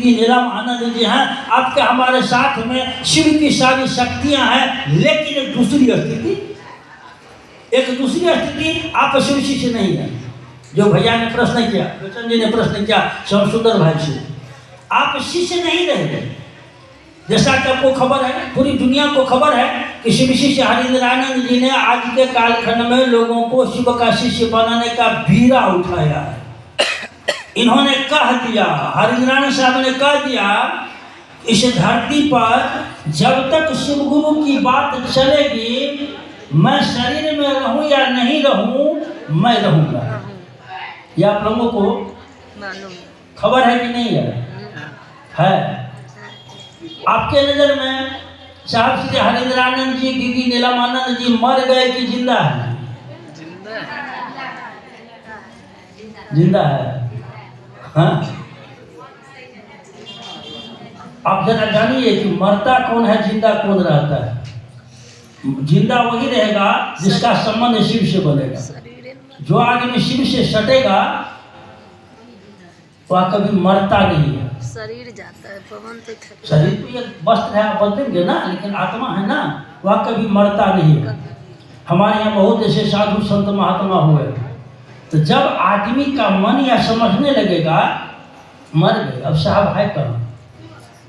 दीदी नीलम आनंद जी हैं, आपके हमारे साथ में शिव की सारी शक्तियां हैं, लेकिन एक दूसरी स्थिति आप शिव शिष्य नहीं है। जो भैया ने प्रश्न किया, लोचन जी ने प्रश्न किया श्याम सुंदर भाई से, आप शिष्य नहीं रहे। जैसा कि आपको खबर है, पूरी दुनिया को खबर है कि शिव शिष्य हरिंद्रानंद जी ने आज के कालखंड में लोगों को शिव का शिष्य बनाने का बीड़ा उठाया है। इन्होंने कह दिया, हरिंद्रानंद साहब ने कह दिया, इस धरती पर जब तक शिव गुरु की बात चलेगी, मैं शरीर में रहूं या नहीं रहूं, मैं रहूंगा। यह आप लोगों को खबर है कि नहीं है? आपके नजर में साहब श्री हरिंद्रानंद जी, दीदी नीलम आनंद जी मर गए कि जिंदा है? जिंदा है। हाँ, आप जरा जानिए कि मरता कौन है, जिंदा कौन रहता है। जिंदा वही रहेगा जिसका संबंध शिव से बनेगा। जो आदमी शिव से सटेगा वह कभी मरता नहीं है। शरीर जाता है, पवन तो शरीर तो एक वस्त्र है, आप बदलेंगे ना, लेकिन आत्मा है ना, वह कभी मरता नहीं है। हमारे यहाँ बहुत ऐसे साधु संत महात्मा हुए, तो जब आदमी का मन या समझने लगेगा मर गए, अब साहब है कहाँ,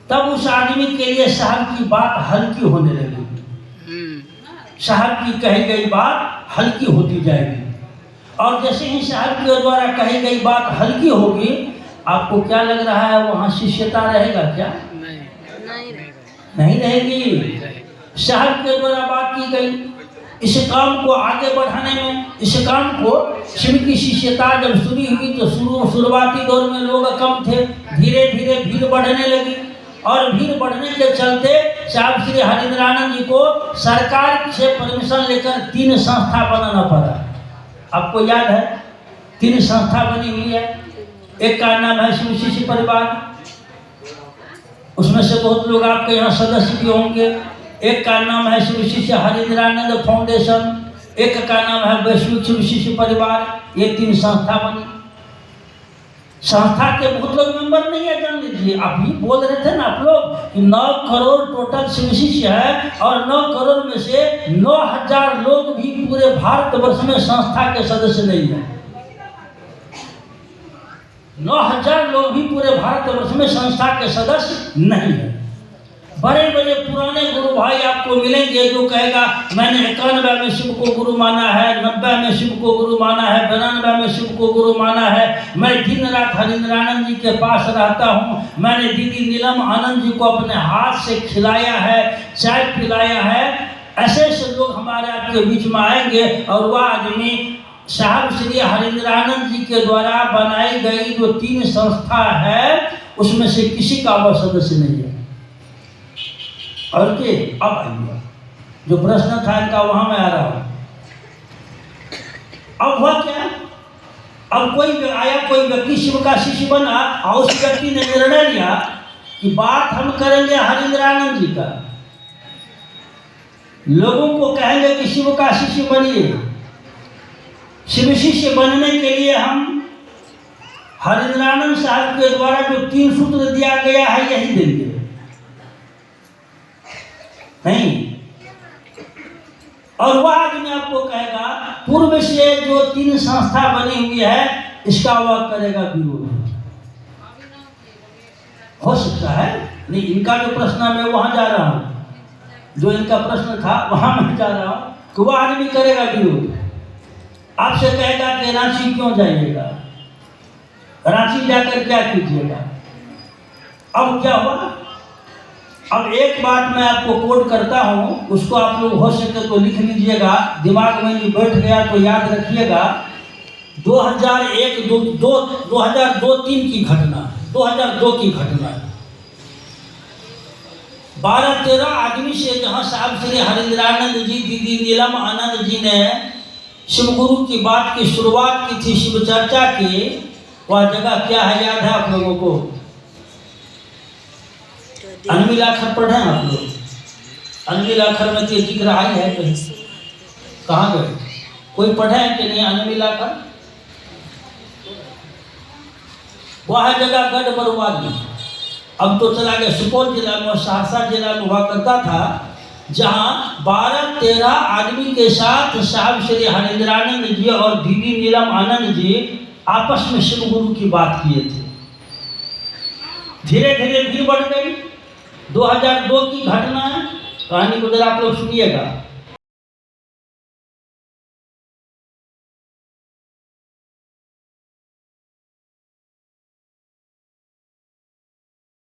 तब उस आदमी के लिए साहब की बात हल्की होने लगेगी। साहब की कही गई बात हल्की होती जाएगी, और जैसे ही साहब के द्वारा कही गई बात हल्की होगी, आपको क्या लग रहा है वहाँ शिष्यता रहेगा क्या? नहीं रहेगी। साहब के द्वारा बात की गई, इस काम को आगे बढ़ाने में, इस काम को शिव की शिष्यता जब शुरू हुई तो शुरुआती दौर में लोग कम थे, धीरे धीरे भीड़ बढ़ने लगी, और भीड़ बढ़ने के चलते साहब श्री हरिंद्रानंद जी को सरकार से परमिशन लेकर 3 संस्था बनाना पड़ा। आपको याद है 3 संस्था बनी हुई है। एक का नाम है शिव शिष्य परिवार, उसमें से बहुत लोग आपके यहाँ सदस्य भी होंगे। एक का नाम है शिव शिष्य हरिंद्रानंद फाउंडेशन, एक का नाम है वैश्विक शिव शिष्य परिवार। ये 3 संस्था बनी। संस्था के बहुत लोग मेंबर नहीं है, जान लीजिए। अभी बोल रहे थे ना आप लोग कि 9 करोड़ टोटल शिव शिष्य है, और 9 करोड़ में से 9,000 लोग भी पूरे भारतवर्ष में संस्था के सदस्य नहीं है। 9,000 लोग भी पूरे भारतवर्ष में संस्था के सदस्य नहीं है। बड़े बड़े पुराने गुरु भाई आपको मिलेंगे जो कहेगा मैंने 91 में शिव को गुरु माना है, 90 में शिव को गुरु माना है, 92 में शिव को गुरु माना है, मैं दिन रात हरिंद्रानंद जी के पास रहता हूँ, मैंने दीदी नीलम आनंद जी को अपने हाथ से खिलाया है, चाय पिलाया है। ऐसे ऐसे लोग हमारे आपके बीच में आएंगे, और वह आदमी साहब श्री हरिंद्रानंद जी के द्वारा बनाई गई जो 3 संस्था है उसमें से किसी का वह सदस्य नहीं है। और के अब आइए, जो प्रश्न था इनका वहां मैं आ रहा हूं। अब हुआ क्या, अब कोई आया, कोई व्यक्ति शिव का शिष्य बना, और उस व्यक्ति ने निर्णय लिया कि बात हम करेंगे हरिंद्रानंद जी का, लोगों को कहेंगे कि शिव का शिष्य बनिए। शिव शिष्य बनने के लिए हम हरिंद्रानंद साहब के द्वारा जो 3 सूत्र दिया गया है यही देंगे। नहीं, और वह आदमी आपको कहेगा पूर्व से जो 3 संस्था बनी हुई है इसका वह करेगा विरोध। हो सकता है नहीं, इनका जो प्रश्न मैं वहां जा रहा हूं, जो इनका प्रश्न था वहां मैं जा रहा हूं कि वह आदमी करेगा विरोध। आपसे कहेगा कि रांची क्यों जाइएगा, रांची जाकर क्या कीजिएगा। अब क्या हुआ, अब एक बात मैं आपको कोट करता हूं, उसको आप लोग हो सके तो लिख लीजिएगा, दिमाग में नहीं बैठ गया तो याद रखिएगा। 2002-3 की घटना, 2002 की घटना, 12-13 आदमी से जहां साहब श्री हरिंद्रानंद जी, दीदी नीलम आनंद जी ने शिव गुरु की बात की शुरुआत की थी, शिव चर्चा की, वह जगह क्या है याद है आप लोगों को? अनमिलाखर पढ़े हैं आप लोग? अनमिलाखर में तो जिक्र आई है कहीं, कहाँ गए? कोई पढ़े हैं कि नहीं अनमिलाखर? वह जगह गढ़ बरुआली, अब तो चला गया सुपौल जिला में और सहरसा जिला में हुआ करता था, जहाँ 12-13 आदमी के साथ साहब श्री हरिंद्रानंद जी और बीबी नीलम आनंद जी आपस में शिव गुरु की बात किए थे। धीरे धीरे भीड़ बढ़ गई। 2002 की घटना है, कहानी को जरा आप लोग सुनिएगा।